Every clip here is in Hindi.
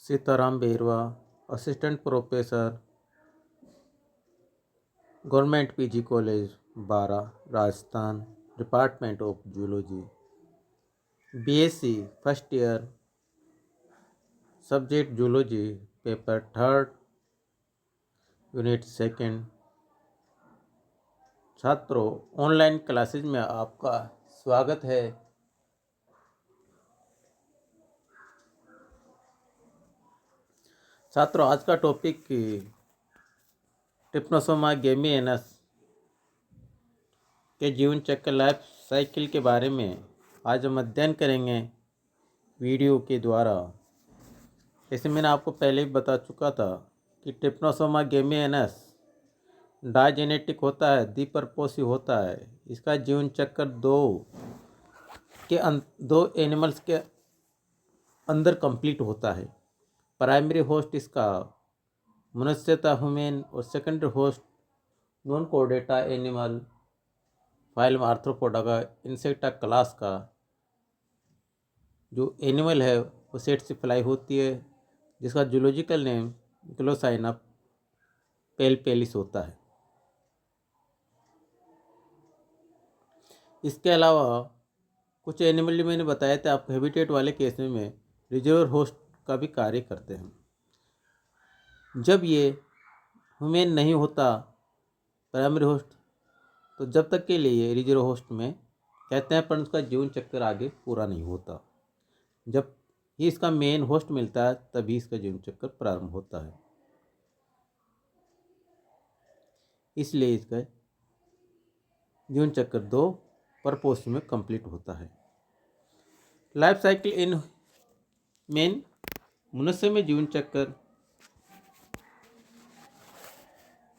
Sitaram Berwa, assistant professor, government PG college Baran, Rajasthan, department of zoology, BSc first year, subject zoology, paper third, unit second. छात्रों, ऑनलाइन क्लासेज में आपका स्वागत है। छात्रों, आज का टॉपिक ट्रिप्नोसोमा गैमियनस के जीवन चक्र लाइफ साइकिल के बारे में आज हम अध्ययन करेंगे वीडियो के द्वारा। जैसे मैंने आपको पहले भी बता चुका था कि ट्रिप्नोसोमा गैमियनस डायजेनेटिक होता है, द्विपर्पोषी होता है। इसका जीवन चक्र दो एनिमल्स के अंदर कंप्लीट होता है। प्राइमरी होस्ट इसका मनुष्यता ह्यूमन और secondary host non Chordata animal phylum arthropoda का इंसेक्टा क्लास का जो एनिमल है वो सेट से फ्लाई होती है, जिसका जूलॉजिकल नेम ग्लोसाइना पेलपेलिस होता है। इसके अलावा कुछ एनिमल जो मैंने बताया था आपको हैबिटेट वाले केस में रिजर्वर होस्ट का भी कार्य करते हैं। जब ये ह्यूमन नहीं होता प्राइमरी होस्ट, तो जब तक के लिए रिजर्व होस्ट में कहते हैं, पर उसका जीवन चक्र आगे पूरा नहीं होता। जब ही इसका मेन होस्ट मिलता है तभी इसका जीवन चक्र प्रारंभ होता है। इसलिए इसका जीवन चक्र दो पर्पोस में कंप्लीट होता है। लाइफ साइकिल इन मेन मनुष्य में जीवन चक्र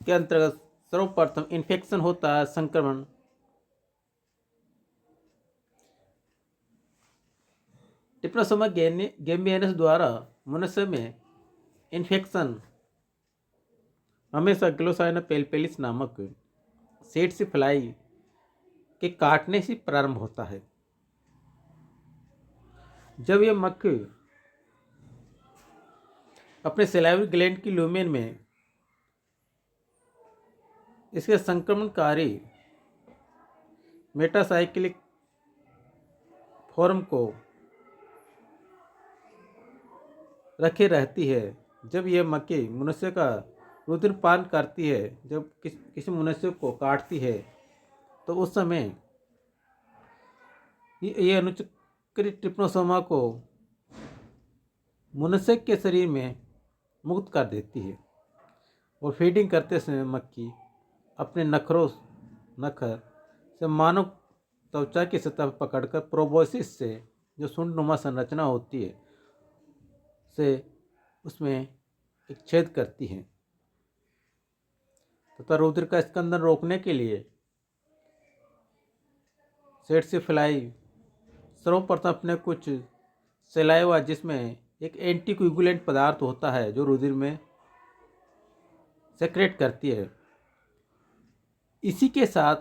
के अंतर्गत सर्वप्रथम इन्फेक्शन होता है, संक्रमण। ट्रिप्नोसोमा गैम्बियनस द्वारा मनुष्य में इन्फेक्शन हमेशा ग्लोसाइना पेलपेलिस नामक सेड से फ्लाई के काटने से प्रारंभ होता है। जब यह मक्खी अपने सैलाइवरी ग्लैंड की लूमेन में इसके संक्रमणकारी मेटासाइक्लिक फॉर्म को रखे रहती है, जब यह मक्खी मनुष्य का रुधिरपान करती है, जब किसी मनुष्य को काटती है, तो उस समय ये अनुचक्रित ट्रिप्नोसोमा को मनुष्य के शरीर में मुक्त कर देती है और फीडिंग करते समय मक्खी अपने नखर से मानव त्वचा की सतह पर पकड़कर प्रोबोसिस से जो सुंडनुमा संरचना होती है से उसमें एक छेद करती है तथा रुधिर का स्कंदन रोकने के लिए सेड से फ्लाई सर्वप्रथम अपने कुछ सलाइवा, जिसमें एक एंटीकोगुलेंट पदार्थ होता है जो रुधिर में सेक्रेट करती है, इसी के साथ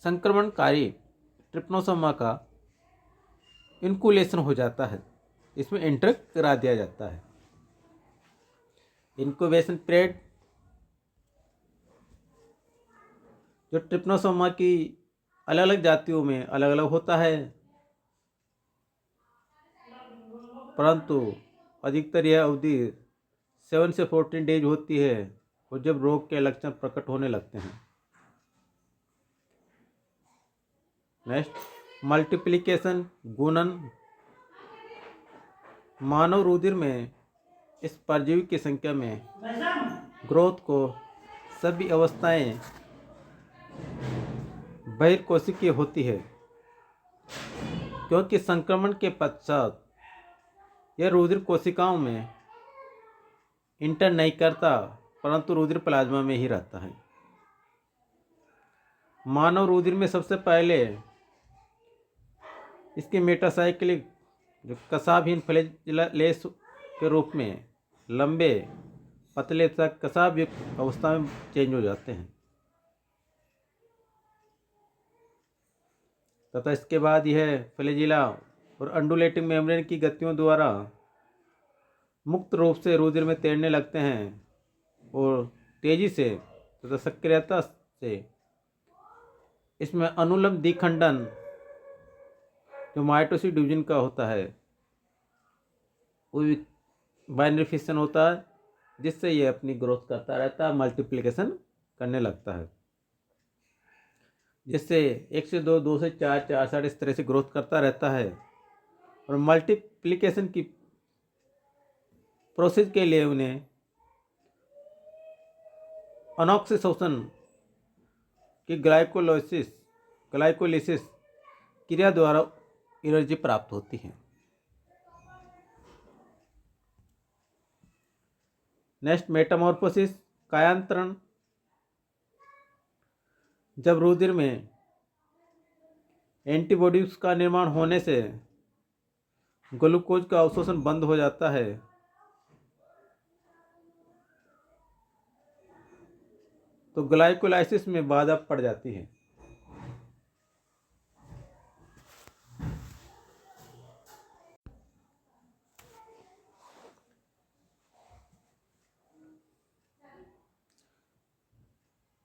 संक्रमणकारी ट्रिप्नोसोमा का इनकुलेशन हो जाता है। इसमें एंटर करा दिया जाता है। इनक्यूबेशन पीरियड जो ट्रिप्नोसोमा की अलग अलग जातियों में अलग अलग होता है, परंतु अधिकतर यह अवधि 7 से 14 डेज होती है और जब रोग के लक्षण प्रकट होने लगते हैं। नेक्स्ट, मल्टीप्लिकेशन गुणन। मानव रुधिर में इस परजीवी की संख्या में ग्रोथ को सभी अवस्थाएं बहिर्कोशिकीय होती है, क्योंकि संक्रमण के पश्चात यह रुधिर कोशिकाओं में इंटर नहीं करता, परंतु रुधिर प्लाज्मा में ही रहता है। मानव रुधिर में सबसे पहले इसके मेटासाइक्लिक जो कसाबहीन फ्लैजेलेस के रूप में लंबे पतले तक कसाब युक्त अवस्था में चेंज हो जाते हैं तथा इसके बाद यह फ्लैजिला और अंडुलेटिंग मेम्ब्रेन की गतियों द्वारा मुक्त रूप से रुधिर में तैरने लगते हैं और तेजी से तथा सक्रियता से इसमें अनुलंब द्विखंडन जो माइटोसिस डिवीजन का होता है वो बाइनरी फिशन होता है, जिससे ये अपनी ग्रोथ करता रहता है, मल्टीप्लिकेशन करने लगता है, जिससे 1 से 2, 2 से 4, 4 से 8 इस तरह से ग्रोथ करता रहता है। और मल्टीप्लिकेशन की प्रोसेस के लिए उन्हें अनॉक्सिशोसन की ग्लाइकोलिसिस क्रिया द्वारा एनर्जी प्राप्त होती है। नेक्स्ट, मेटामॉर्फोसिस, कायांतरण। जब रुधिर में एंटीबॉडीज का निर्माण होने से ग्लूकोज का अवशोषण बंद हो जाता है, तो ग्लाइकोलाइसिस में बाधा पड़ जाती है।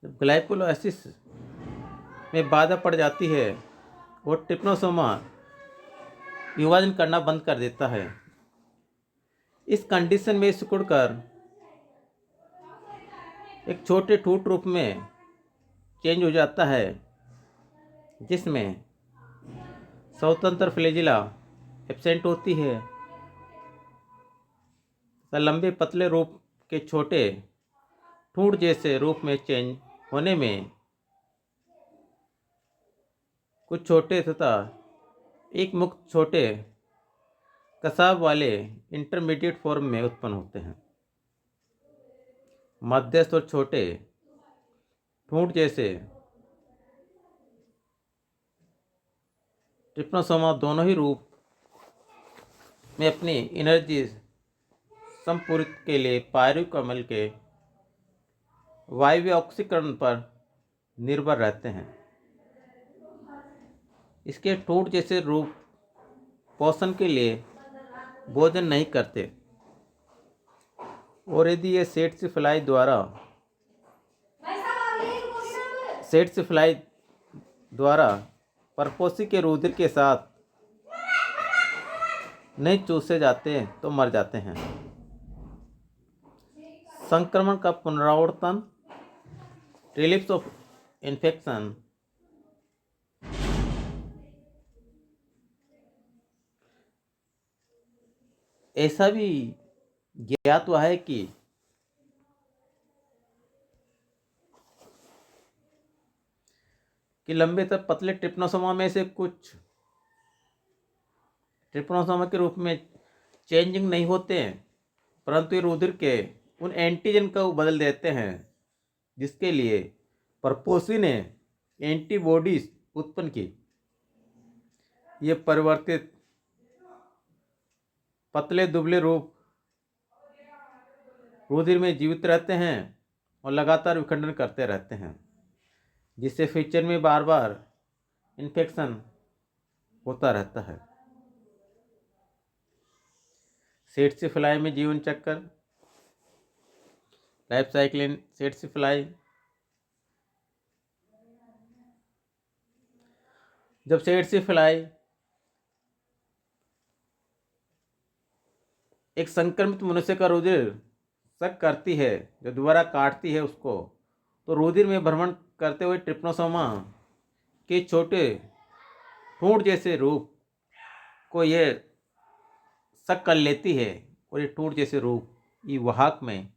जब ग्लाइकोलाइसिस में बाधा पड़ जाती है और ट्रिप्नोसोमा विभाजन करना बंद कर देता है। इस कंडीशन में सिकुड़कर एक छोटे ठूंठ रूप में चेंज हो जाता है, जिसमें स्वतंत्र फ्लैजिला एब्सेंट होती है। लंबे पतले रूप के छोटे ठूंठ जैसे रूप में चेंज होने में कुछ छोटे तथा एक मुक्त छोटे कसाव वाले इंटरमीडिएट फॉर्म में उत्पन्न होते हैं। मध्यस्थ और छोटे ठूंठ जैसे ट्रिप्नोसोमा दोनों ही रूप में अपनी एनर्जी संपूरित के लिए पायरुविक अम्ल के वायवीय ऑक्सीकरण पर निर्भर रहते हैं। इसके ठूंठ जैसे रूप पोषण के लिए भोजन नहीं करते, और यदि ये सेट्स फ्लाई द्वारा परपोषी के रुधिर के साथ नहीं चूसे जाते तो मर जाते हैं। संक्रमण का पुनरावर्तन, रिलीप्स ऑफ इन्फेक्शन। ऐसा भी ज्ञात हुआ है कि लंबे तक पतले ट्रिप्नोसोमा में से कुछ ट्रिप्नोसोमा के रूप में चेंजिंग नहीं होते हैं, परंतु ये रुधिर के उन एंटीजन को बदल देते हैं जिसके लिए परपोषी ने एंटीबॉडीज उत्पन्न की। ये परिवर्तित पतले दुबले रूप रुधिर में जीवित रहते हैं और लगातार विखंडन करते रहते हैं, जिससे फ्यूचर में बार बार इन्फेक्शन होता रहता है। सेट्स फ्लाई में जीवन चक्र, life cycle in sets fly. जब सेट्स फ्लाई एक संक्रमित मनुष्य का रुधिर सक करती है, जो दोबारा काटती है उसको, तो रुधिर में भ्रमण करते हुए ट्रिप्नोसोमा के छोटे ठूंठ जैसे रूप को यह सक कर लेती है, और ये ठूंठ जैसे रूप ये वाहक में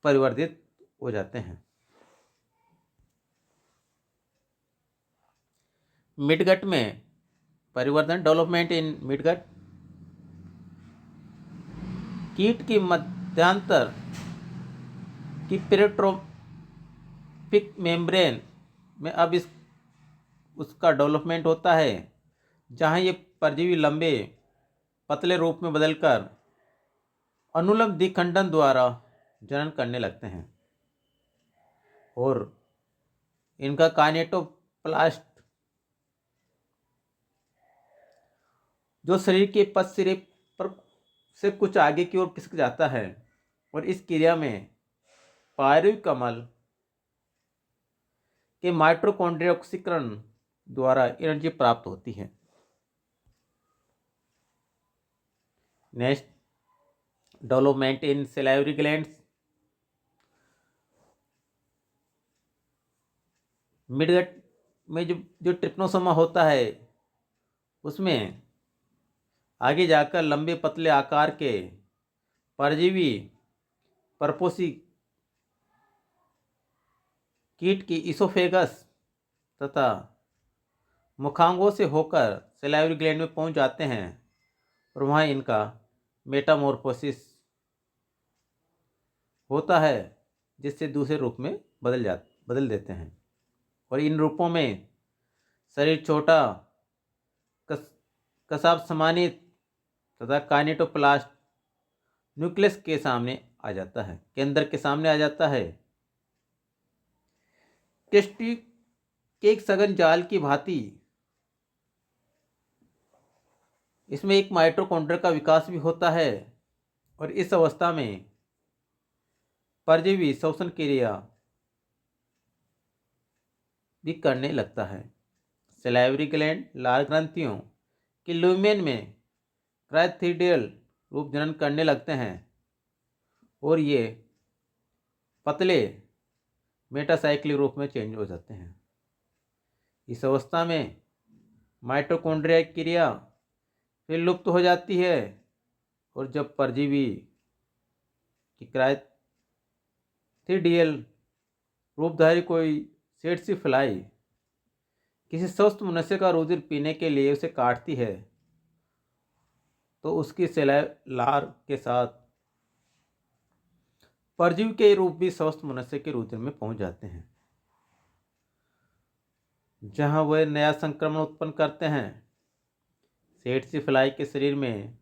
परिवर्तित हो जाते हैं। मिडगट में परिवर्तन, डेवलपमेंट इन मिडगट। कीट की मध्यांतर की पेरिट्रोपिक मेम्ब्रेन में अब उसका डेवलपमेंट होता है, जहाँ ये परजीवी लंबे पतले रूप में बदलकर अनुलंब द्विखंडन द्वारा जनन करने लगते हैं, और इनका काइनेटोप्लास्ट जो शरीर के पश्च सिरे पर से कुछ आगे की ओर खिसक जाता है और इस क्रिया में पायरुविक कमल के माइटोकॉन्ड्रिया ऑक्सीकरण द्वारा एनर्जी प्राप्त होती है। Next, development in salivary glands. Midgut में जो ट्रिप्नोसोमा होता है उसमें आगे जाकर लंबे पतले आकार के परजीवी परपोसी कीट की इसोफेगस तथा मुखांगों से होकर सैलिवरी ग्लैंड में पहुंच जाते हैं और वहाँ इनका मेटामॉर्फोसिस होता है, जिससे दूसरे रूप में बदल देते हैं। और इन रूपों में शरीर छोटा, कसाब समानित तथा काइनेटोप्लास्ट न्यूक्लियस के सामने आ जाता है, केंद्र के सामने आ जाता है। टेस्टी के एक सघन जाल की भांति इसमें एक माइटोकॉन्ड्रिया का विकास भी होता है और इस अवस्था में परजीवी श्वसन क्रिया भी करने लगता है। सैलिवरी ग्लैंड लाल ग्रंथियों के लुमेन में क्राइथिडियल रूप जनन करने लगते हैं और ये पतले मेटासाइक्लिक रूप में चेंज हो जाते हैं। इस अवस्था में माइटोकॉन्ड्रिया की क्रिया फिर लुप्त हो जाती है और जब परजीवी की क्राइथिडियल रूपधारी कोई सेड्सी फ्लाई किसी स्वस्थ मनुष्य का रुधिर पीने के लिए उसे काटती है तो उसकी सेलुलार के साथ परजीवी के रूप भी स्वस्थ मनुष्य के रुधिर में पहुंच जाते हैं, जहां वह नया संक्रमण उत्पन्न करते हैं। सेड्सी फ्लाई के शरीर में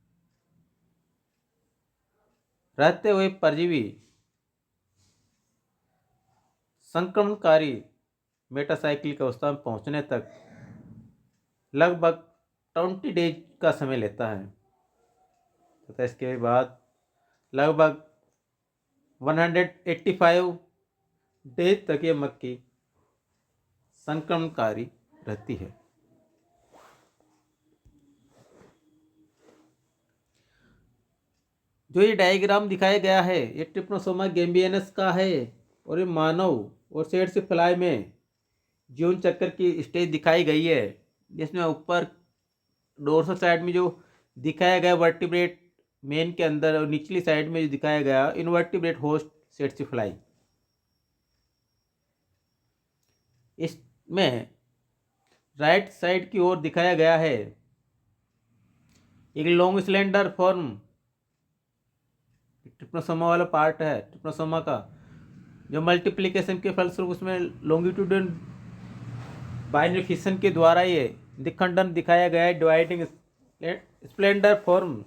रहते हुए परजीवी संक्रमणकारी मेटासाइक्लिक अवस्था में पहुंचने तक लगभग 20 डेज का समय लेता है तथा इसके बाद लगभग 185 डेज तक ये मक्खी संक्रमणकारी रहती है। जो ये डायग्राम दिखाया गया है ये ट्रिप्नोसोमा गैम्बियनस का है और ये मानव और सेड्सी फ्लाई में जीवन चक्र की स्टेज दिखाई गई है, जिसमें ऊपर डोर्सल साइड में जो दिखाया गया वर्टिब्रेट मेन के अंदर और निचली साइड में जो दिखाया गया इनवर्टिब्रेट होस्ट सेड्सी फ्लाई। इसमें राइट साइड की ओर दिखाया गया है एक लॉन्ग सिलेंडर फॉर्म ट्रिप्नोसोमा वाला पार्ट है ट्रिप्नोसोमा का, जो मल्टीप्लिकेशन के फलस्वरूप उसमें लॉन्गिट्यूडल बाइनरी फिशन के द्वारा ये दिखंडन दिखाया गया है। डिवाइडिंग स्प्लेंडर फॉर्म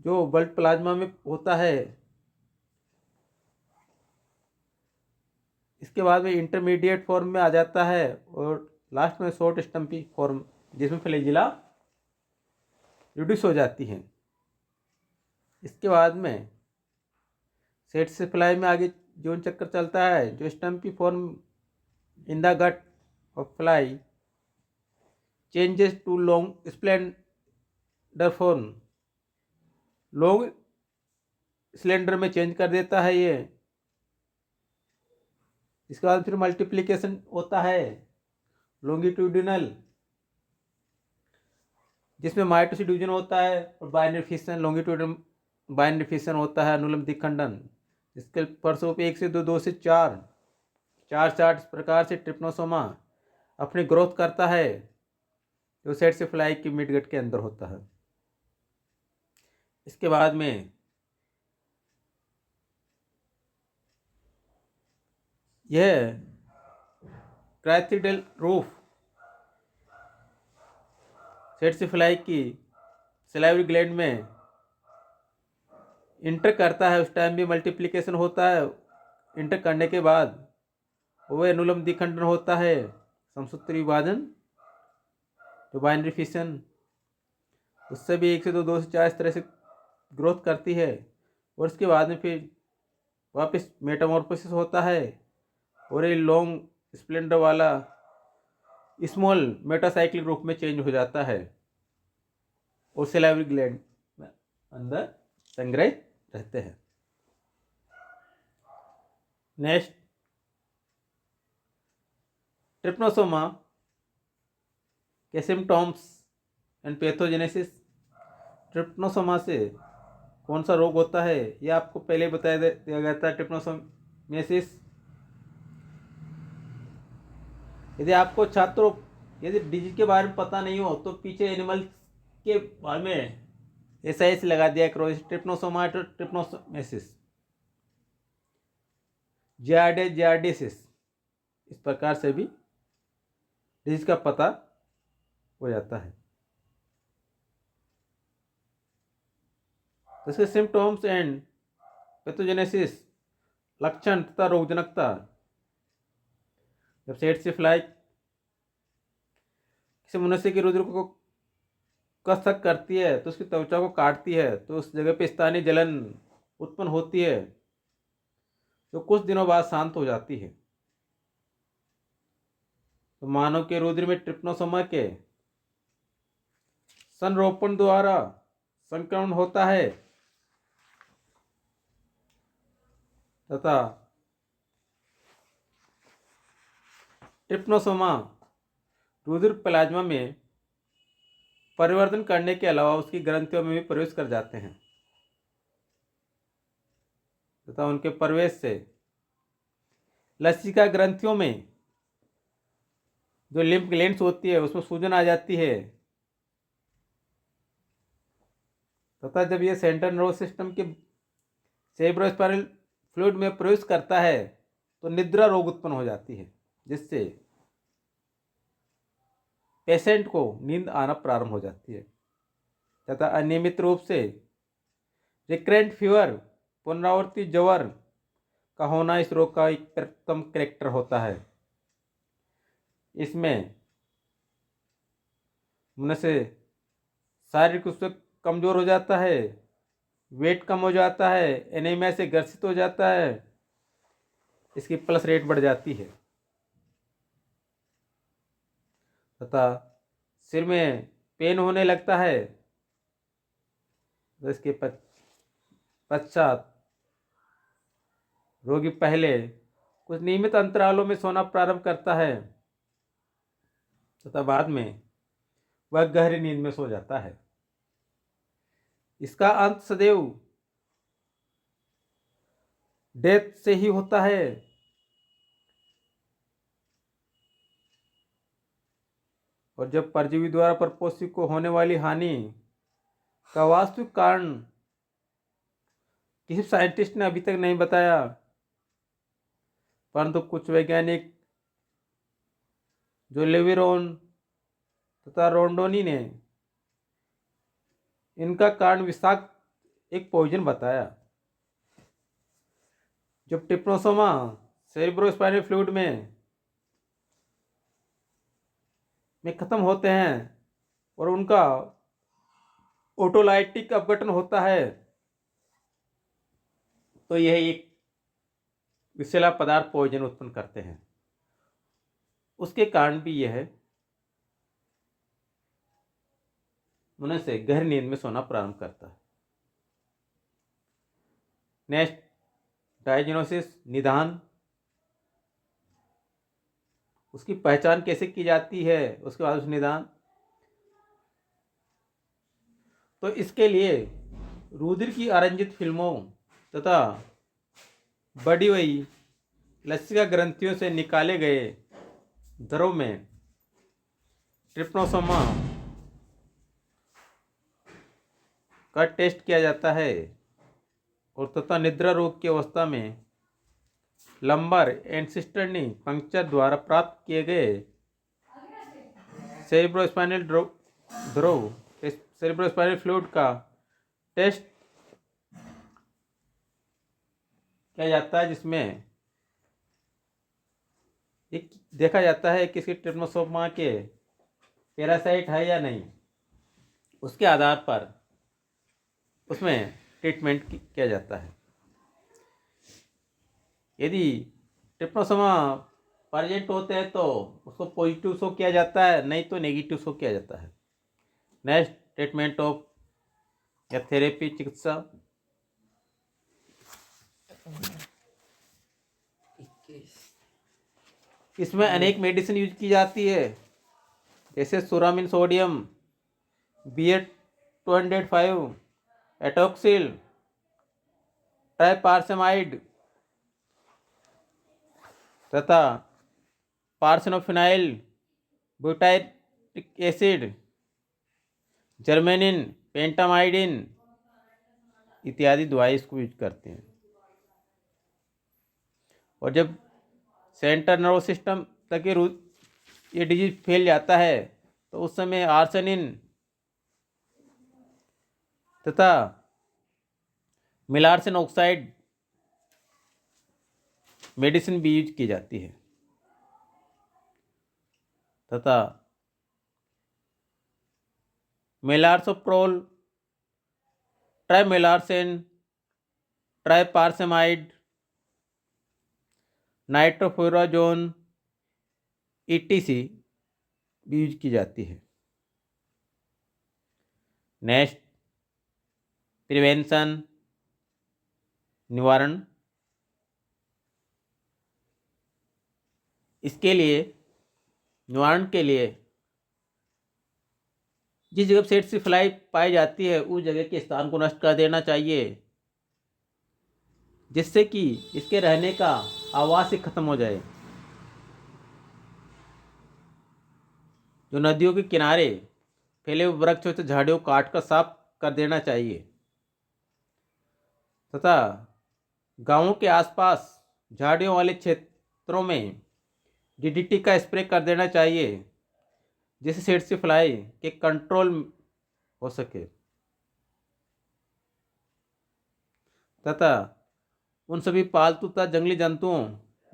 जो बल्क प्लाज्मा में होता है। इसके बाद में इंटरमीडिएट फॉर्म में आ जाता है और लास्ट में शॉर्ट स्टम्पी फॉर्म जिसमें फ्लैजिला रिड्यूस हो जाती है। इसके बाद में सेड्सी फ्लाई में आगे जीवन चक्र चलता है, जो stumpy form in the gut of fly changes to long slender form, long cylinder में चेंज कर देता है ये। इसके बाद फिर मल्टीप्लिकेशन होता है लॉन्गिट्यूडिनल, जिसमें माइटोसिस डिवीजन होता है और binary fission longitudinal binary fission होता है अनुलंब दिखंडन। इसके फलस्वरूप 1 से 2, 2 से 4, 4 प्रकार से ट्रिप्नोसोमा अपनी ग्रोथ करता है, जो सेड्सी फ्लाई की मिडगट के अंदर होता है। इसके बाद में यह क्राइथिडियल रूफ सेड्सी फ्लाई की सैलिवरी ग्लैंड में इंटर करता है, उस टाइम भी मल्टीप्लिकेशन होता है। इंटर करने के बाद वह अनुलंब दिखंडन होता है, समसूत्री विभाजन जो बाइनरी फिशन, उससे भी 1 से 2, 2 से 4 इस तरह से ग्रोथ करती है। और उसके बाद में फिर वापस मेटामॉर्फोसिस होता है और ये लॉन्ग स्प्लेंडर वाला स्मॉल मेटासाइक्लिक रूप में चेंज हो जाता है और सैलिवरी ग्लैंड में अंदर संग्रहित रहते हैं। नेक्स्ट, ट्रिप्नोसोमा के सिम्टम्स एंड पैथोजेनेसिस। ट्रिप्नोसोमा से कौन सा रोग होता है ये आपको पहले बताया दिया गया था, ट्रिप्नोसोमेसिस। यदि आपको छात्रों यदि डिजीज के बारे में पता नहीं हो तो पीछे एनिमल के बारे में ऐसा ऐसे लगा दिया करो, ट्रिप्नोसोमा ट्रिप्नोसोमेसिस, जियार्डिसिस, इस प्रकार से भी डिजीज का पता हो जाता है। तो इसके सिम्टम्स एंड पैथोजेनेसिस, लक्षण तथा रोगजनकता। जब सेट से फ्लाई किसी मनुष्य की रुधिर को कसक करती है तो उसकी त्वचा को काटती है तो उस जगह पे स्थानीय जलन उत्पन्न होती है जो कुछ दिनों बाद शांत हो जाती है। तो मानव के रुधिर में ट्रिप्नोसोमा के संरोपण द्वारा संक्रमण होता है तथा ट्रिप्नोसोमा रुधिर प्लाज्मा में परिवर्तन करने के अलावा उसकी ग्रंथियों में भी प्रवेश कर जाते हैं तथा उनके प्रवेश से लसिका ग्रंथियों में जो लिम्फ ग्लैंड्स होती है उसमें सूजन आ जाती है तथा जब यह सेंट्रल नर्वस सिस्टम के सेरेब्रोस्पाइनल फ्लूइड में प्रवेश करता है तो निद्रा रोग उत्पन्न हो जाती है जिससे पेशेंट को नींद आना प्रारंभ हो जाती है तथा अनियमित रूप से रिकरेंट फीवर, पुनरावर्ती ज्वर का होना इस रोग का एक प्रथम कैरेक्टर होता है। इसमें मनुष्य शारीरिक रूप से कमजोर हो जाता है, वेट कम हो जाता है, एनीमिया से ग्रसित हो जाता है, इसकी पल्स रेट बढ़ जाती है तथा सिर में पेन होने लगता है। तो इसके पश्चात रोगी पहले कुछ नियमित अंतरालों में सोना प्रारंभ करता है तथा बाद में वह गहरी नींद में सो जाता है। इसका अंत सदैव डेथ से ही होता है। और जब परजीवी द्वारा परपोषी को होने वाली हानि का वास्तविक कारण किसी साइंटिस्ट ने अभी तक नहीं बताया, परंतु कुछ वैज्ञानिक जो लेविरोन तथा रोंडोनी ने इनका कारण विषाक्त एक पॉइजन बताया। जब ट्रिप्नोसोमा सेरेब्रोस्पाइनल फ्लूइड में खत्म होते हैं और उनका ऑटोलाइटिक अपघटन होता है तो यह एक विषैला पदार्थ पॉइजन उत्पन्न करते हैं। उसके कारण भी यह मनुष्य गहरी नींद में सोना प्रारंभ करता है। नेक्स्ट, डायग्नोसिस, निदान। उसकी पहचान कैसे की जाती है, उसके बाद उस निदान। तो इसके लिए रुधिर की आरंजित फिल्मों तथा बढ़ी हुई लसिका ग्रंथियों से निकाले गए द्रव में ट्रिप्नोसोमा का टेस्ट किया जाता है और तथा निद्रा रोग की अवस्था में लंबर एंड सिस्टर्नी पंक्चर द्वारा प्राप्त किए गए सेरेब्रोस्पाइनल ध्रुव सेरेब्रोस्पाइनल फ्लूइड का टेस्ट किया जाता है जिसमें एक देखा जाता है कि इसके ट्रिप्नोसोमा के पैरासाइट है या नहीं, उसके आधार पर उसमें ट्रीटमेंट किया जाता है। यदि ट्रिप्नोसोमा प्रेजेंट होते हैं तो उसको पॉजिटिव शो किया जाता है, नहीं तो नेगेटिव शो किया जाता है। नेक्स्ट, ट्रीटमेंट ऑफ या थेरेपी, चिकित्सा। इसमें अनेक मेडिसिन यूज की जाती है, जैसे सोरामिन सोडियम, BA-205, एटोक्सिल, ट्राइपार्सेमाइड तथा पार्सनोफिनाइल, ब्यूटाइरिक एसिड, जर्मेनिन, पेंटामाइडिन इत्यादि दवाई इसको यूज करते हैं। और जब सेंट्रल नर्वस सिस्टम तक ये डिजीज फैल जाता है तो उस समय आर्सेनिन तथा मिलार्सन ऑक्साइड मेडिसिन भी यूज की जाती है तथा मेलार्सोप्रोल, ट्राइमेलार्सेन, ट्राइपार्सेमाइड, नाइट्रोफुराजोन ETC भी यूज की जाती है। नेक्स्ट, प्रिवेंशन, निवारण। इसके लिए, निवारण के लिए जिस जगह सेड फ्लाई पाई जाती है उस जगह के स्थान को नष्ट कर देना चाहिए, जिससे कि इसके रहने का आवास ही खत्म हो जाए। जो नदियों के किनारे फैले हुए वृक्ष होते झाड़ियों को काट कर साफ कर देना चाहिए तथा गांवों के आसपास झाड़ियों वाले क्षेत्रों में DDT का स्प्रे कर देना चाहिए, जिससे सेड फ्लाई के कंट्रोल हो सके तथा उन सभी पालतू तथा जंगली जंतुओं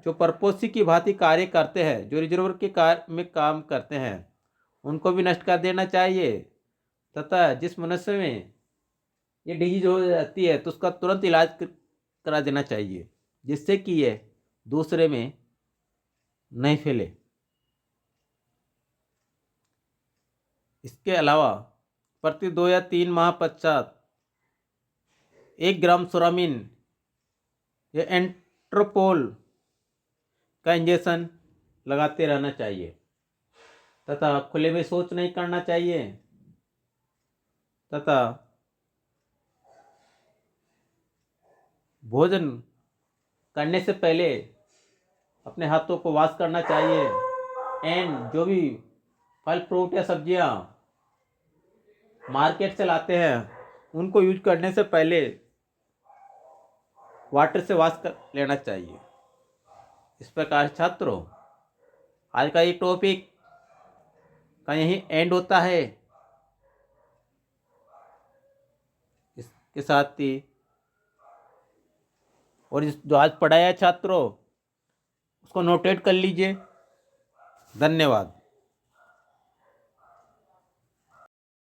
जो परपोषी की भांति कार्य करते हैं, जो रिजर्वर के कार्य में काम करते हैं, उनको भी नष्ट कर देना चाहिए तथा जिस मनुष्य में ये डिजीज हो जाती है तो उसका तुरंत इलाज करा देना चाहिए, जिससे कि ये दूसरे में नहीं फैले। इसके अलावा प्रति 2 या 3 माह पश्चात 1 ग्राम सोरामिन या एंट्रोपोल का इंजेक्शन लगाते रहना चाहिए तथा खुले में शौच नहीं करना चाहिए तथा भोजन करने से पहले अपने हाथों को वॉश करना चाहिए। एंड जो भी फल फ्रूट या सब्जियां मार्केट से लाते हैं उनको यूज करने से पहले वाटर से वॉश कर लेना चाहिए। इस प्रकार छात्रों, आज का ये टॉपिक का यही एंड होता है। इसके साथ ही और जो आज पढ़ाया छात्रों उसको नोटेट कर लीजिए। धन्यवाद।